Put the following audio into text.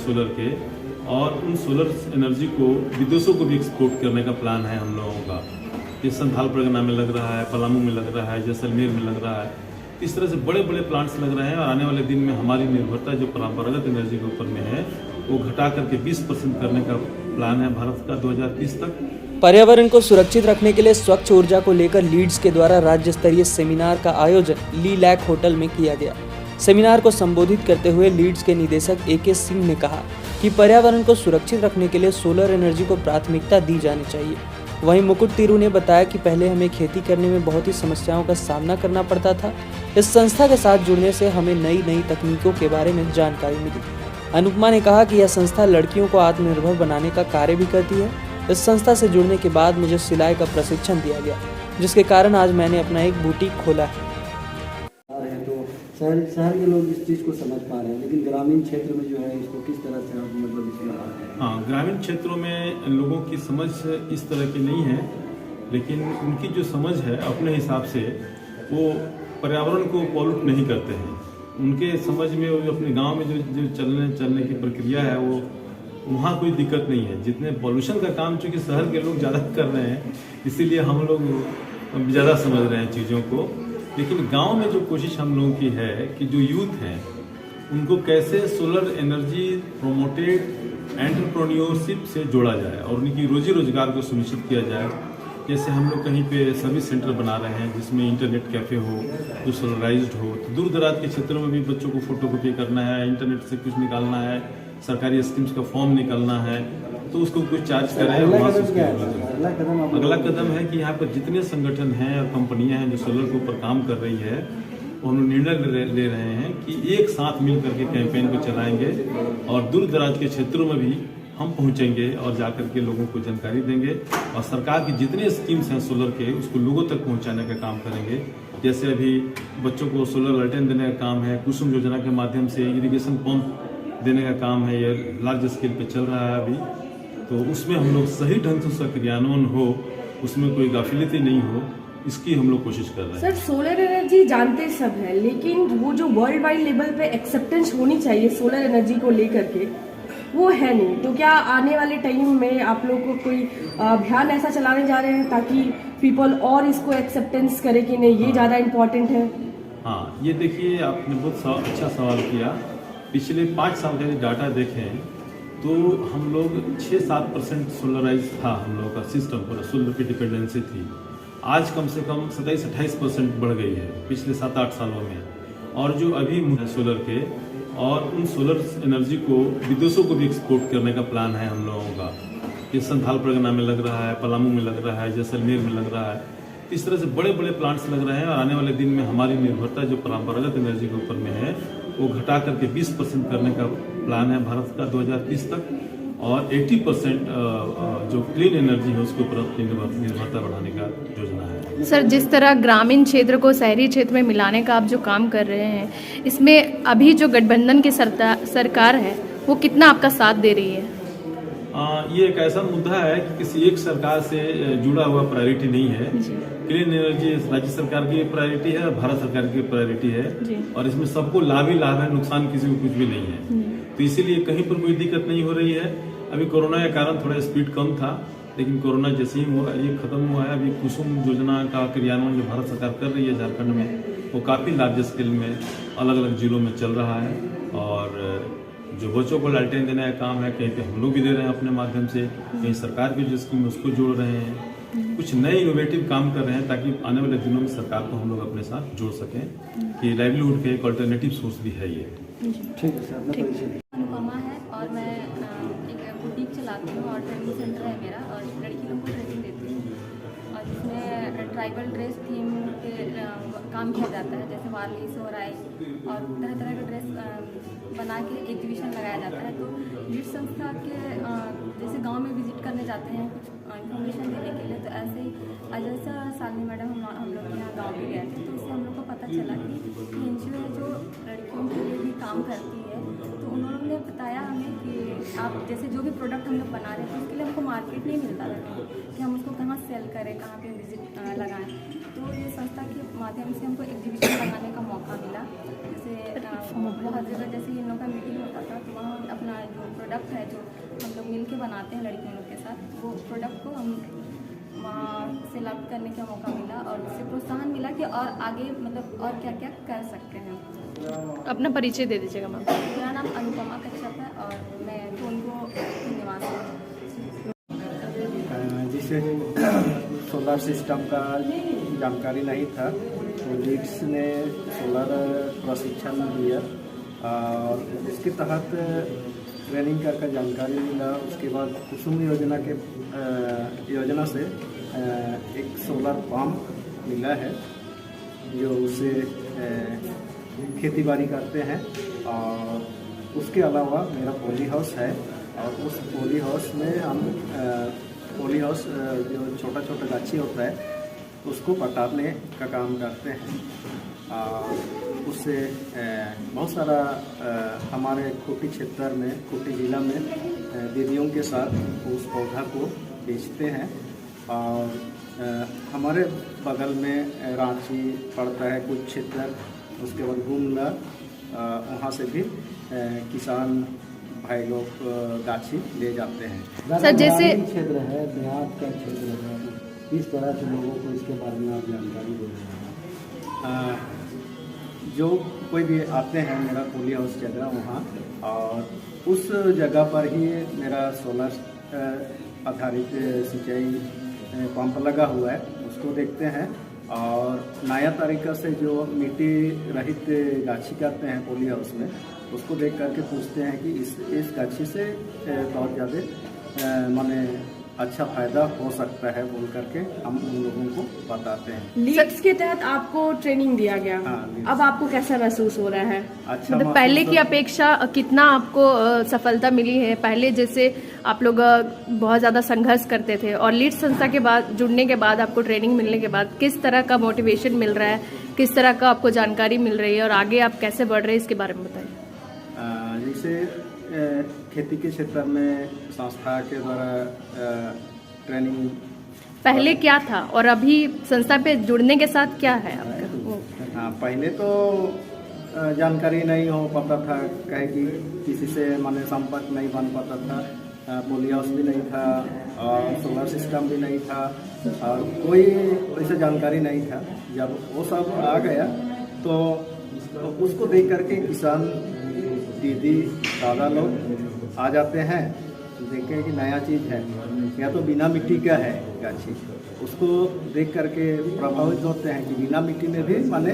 Solar के, और उन सोलर एनर्जी को विदेशों को भी एक्सपोर्ट करने का प्लान है हम लोगों का। ये संथाल परगना में लग रहा है, पलामू में लग रहा है, जैसलमेर में लग रहा है। इस तरह से बड़े बड़े प्लांट्स लग रहे हैं और आने वाले दिन में हमारी निर्भरता जो परंपरागत एनर्जी के ऊपर में है वो घटा करके 20% करने का प्लान है भारत का 2030 तक। पर्यावरण को सुरक्षित रखने के लिए स्वच्छ ऊर्जा को लेकर लीड्स के द्वारा राज्य स्तरीय सेमिनार का आयोजन ली लैक होटल में किया गया। सेमिनार को संबोधित करते हुए लीड्स के निदेशक AK सिंह ने कहा कि पर्यावरण को सुरक्षित रखने के लिए सोलर एनर्जी को प्राथमिकता दी जानी चाहिए। वहीं मुकुट तिरु ने बताया कि पहले हमें खेती करने में बहुत ही समस्याओं का सामना करना पड़ता था। इस संस्था के साथ जुड़ने से हमें नई तकनीकों के बारे में जानकारी मिली। अनुपमा ने कहा कि यह संस्था लड़कियों को आत्मनिर्भर बनाने का कार्य भी करती है। इस संस्था से जुड़ने के बाद मुझे सिलाई का प्रशिक्षण दिया गया, जिसके कारण आज मैंने अपना एक बुटीक खोला है। तो शहर के लोग इस चीज़ को समझ पा रहे हैं, लेकिन ग्रामीण क्षेत्र में जो है इसको किस तरह से आप मतलब इसमें हाँ, ग्रामीण क्षेत्रों में लोगों की समझ इस तरह की नहीं है, लेकिन उनकी जो समझ है अपने हिसाब से वो पर्यावरण को पॉल्यूट नहीं करते हैं। उनके समझ में वो अपने गांव में जो चलने की प्रक्रिया है वो वहाँ कोई दिक्कत नहीं है। जितने पॉल्यूशन का काम चूँकि शहर के लोग ज़्यादा कर रहे हैं, इसीलिए हम लोग ज़्यादा समझ रहे हैं चीज़ों को। लेकिन गांव में जो कोशिश हम लोगों की है कि जो यूथ हैं उनको कैसे सोलर एनर्जी प्रोमोटेड एंटरप्रेन्योरशिप से जोड़ा जाए और उनकी रोजी रोजगार को सुनिश्चित किया जाए। जैसे हम लोग कहीं पे सर्विस सेंटर बना रहे हैं जिसमें इंटरनेट कैफ़े हो, जो सोलराइज्ड हो, तो दूर दराज के क्षेत्रों में भी बच्चों को फोटोकॉपी करना है, इंटरनेट से कुछ निकालना है, सरकारी स्कीम्स का फॉर्म निकालना है, तो उसको कुछ चार्ज करें। अगला कदम है कि यहाँ पर जितने संगठन हैं और कंपनियां हैं जो सोलर के ऊपर काम कर रही है, उन्होंने निर्णय ले रहे हैं कि एक साथ मिल करके कैंपेन को चलाएंगे और दूर दराज के क्षेत्रों में भी हम पहुंचेंगे और जाकर के लोगों को जानकारी देंगे और सरकार की जितने स्कीम्स हैं सोलर के उसको लोगों तक पहुंचाने का काम करेंगे। जैसे अभी बच्चों को सोलर लालटेन देने का काम है, कुसुम योजना के माध्यम से इरिगेशन पंप देने का काम है, ये लार्ज स्केल पे चल रहा है अभी। तो उसमें हम लोग सही ढंग से उसका क्रियान्वयन हो, उसमें कोई गाफिलती नहीं हो, इसकी हम लोग कोशिश कर रहे हैं। सर, सोलर एनर्जी जानते सब हैं, लेकिन वो जो वर्ल्ड वाइड लेवल पे एक्सेप्टेंस होनी चाहिए सोलर एनर्जी को लेकर के वो है नहीं। तो क्या आने वाले टाइम में आप लोग को कोई अभियान ऐसा चलाने जा रहे हैं ताकि पीपल और इसको एक्सेप्टेंस करे कि नहीं ये ज़्यादा इम्पोर्टेंट है? हाँ, ये देखिए आपने बहुत अच्छा सवाल किया। पिछले 5 साल का डाटा देखें तो हम लोग 6-7% सोलराइज था हम लोगों का सिस्टम, पूरा सोलर पे डिपेंडेंसी थी। आज कम से कम 27-28% बढ़ गई है पिछले 7-8 सालों में। और जो अभी सोलर के और उन सोलर एनर्जी को विदेशों को भी एक्सपोर्ट करने का प्लान है हम लोगों का। ये संथाल परगना में लग रहा है, पलामू में लग रहा है, जैसलमेर में लग रहा है। इस तरह से बड़े बड़े प्लांट्स लग रहे हैं और आने वाले दिन में हमारी निर्भरता जो परंपरागत एनर्जी के ऊपर में है वो घटा करके 20% करने का प्लान है भारत का 2030 तक, और 80% जो क्लीन एनर्जी है उसके ऊपर अपनी निर्भरता बढ़ाने का योजना है। सर, जिस तरह ग्रामीण क्षेत्र को शहरी क्षेत्र में मिलाने का आप जो काम कर रहे हैं, इसमें अभी जो गठबंधन की सरकार है वो कितना आपका साथ दे रही है? ये एक ऐसा मुद्दा है कि किसी एक सरकार से जुड़ा हुआ प्रायोरिटी नहीं है। क्लीन एनर्जी राज्य सरकार की प्रायोरिटी है, भारत सरकार की प्रायोरिटी है, और इसमें सबको लाभ ही लाभ है, नुकसान किसी को कुछ भी नहीं है। तो इसीलिए कहीं पर कोई दिक्कत नहीं हो रही है। अभी कोरोना के कारण थोड़ा स्पीड कम था, लेकिन कोरोना जैसे ही हुआ ये खत्म हुआ है। अभी कुसुम योजना का क्रियान्वयन जो भारत सरकार कर रही है झारखंड में, वो काफ़ी लार्ज स्केल में अलग अलग जिलों में चल रहा है। और जो बच्चों को लालटेन देने का काम है, कहीं पे हम लोग भी दे रहे हैं अपने माध्यम से, कहीं सरकार की जो स्कीम उसको जोड़ रहे हैं। कुछ नए इनोवेटिव काम कर रहे हैं ताकि आने वाले दिनों में सरकार को हम लोग अपने साथ जोड़ सकें कि लाइवलीहुड के एक अल्टरनेटिव सोर्स भी है ये। ठीक है सर। अनुपमा है और मैं एक बुटीक चलाती हूँ और ट्रेनिंग सेंटर है मेरा, और लड़की लोग को ट्रेनिंग देती हूँ और जिसमें ट्राइबल ड्रेस थीम पे काम किया जाता है, जैसे वारली, सोहराई और तरह तरह का ड्रेस बना के एग्जीबिशन लगाया जाता है। तो लीड संस्था के जैसे गांव में विजिट करने जाते हैं कुछ इन्फॉर्मेशन देने के लिए, तो ऐसे ही अजैसा सालनी मैडम हम लोग यहाँ गाँव में गए थे, तो उससे हम लोग को पता चला कि NGO है जो लड़कियों के लिए भी काम करती है। तो उन्होंने बताया हमें कि आप जैसे जो भी प्रोडक्ट हम लोग बना रहे थे उसके लिए हमको मार्केट नहीं मिलता था कि हम उसको कहाँ सेल करें, कहाँ पे विजिट लगाएं। तो ये संस्था के माध्यम से हमको एग्जीबिशन लगाने का मौका मिला, जैसे बहुत जगह जैसे इन लोग का मीटिंग होता था तो वहाँ अपना जो प्रोडक्ट है जो हम लोग मिल के बनाते हैं लड़कियों लोग के साथ, वो प्रोडक्ट को हम वहाँ सेलेक्ट करने का मौका मिला और उससे प्रोत्साहन मिला कि और आगे मतलब और क्या क्या कर सकते हैं। अपना परिचय दे दीजिएगा मैम। मेरा नाम अनुपमा कश्यप है और मैं सोनपुर की निवासी हूँ। जिसे सोलर सिस्टम का जानकारी नहीं था तो लीड्स ने सोलर प्रशिक्षण दिया और इसके तहत ट्रेनिंग का जानकारी मिला। उसके बाद कुसुम योजना से एक सोलर पंप मिला है जो उसे खेती बाड़ी करते हैं। और उसके अलावा मेरा पॉली हाउस है और उस पॉली हाउस में हम पॉली हाउस जो छोटा छोटा गाछी होता है उसको पटाने का काम करते हैं। उससे बहुत सारा हमारे खूंटी क्षेत्र में, खूंटी जिला में दीदियों के साथ उस पौधा को बेचते हैं। और हमारे बगल में रांची पड़ता है कुछ क्षेत्र, उसके बाद गुमला, वहाँ से भी किसान भाई लोग गाछी ले जाते हैं। सर जैसे क्षेत्र है, देहात का क्षेत्र है, इस तरह से लोगों को इसके बारे में आप जानकारी दे रहे हैं। जो कोई भी आते हैं मेरा पॉली हाउस जगह वहाँ, और उस जगह पर ही मेरा सोलर आधारित सिंचाई पंप लगा हुआ है, उसको देखते हैं। और नया तरीका से जो मिट्टी रहित गाछी करते हैं पॉली हाउस में, उसको देख करके पूछते हैं कि इस गाछी से बहुत ज़्यादा माने अच्छा फायदा हो सकता है बोल करके हम उन लोगों को बताते हैं। लीड्स के तहत आपको ट्रेनिंग दिया गया। हाँ, अब आपको कैसा महसूस हो रहा है? अच्छा मतलब पहले की अपेक्षा कितना आपको सफलता मिली है? पहले जैसे आप लोग बहुत ज़्यादा संघर्ष करते थे और लीड संस्था के बाद जुड़ने के बाद, आपको ट्रेनिंग मिलने के बाद किस तरह का मोटिवेशन मिल रहा है, किस तरह का आपको जानकारी मिल रही है और आगे आप कैसे बढ़ रहे हैं, इसके बारे में बताइए। जैसे खेती के क्षेत्र में संस्था के द्वारा ट्रेनिंग पहले क्या था और अभी संस्था पे जुड़ने के साथ क्या है आपका? हाँ, पहले तो जानकारी नहीं हो पाता था, कहे कि किसी से माने संपर्क नहीं बन पाता था, पॉली हाउस भी नहीं था और सोलर सिस्टम भी नहीं था और कोई ऐसे जानकारी नहीं था। जब वो सब आ गया तो उसको देख करके किसान दीदी दादा लोग आ जाते हैं, देखें कि नया चीज़ है, या तो बिना मिट्टी का है गाछी, उसको देख करके प्रभावित होते हैं कि बिना मिट्टी में भी माने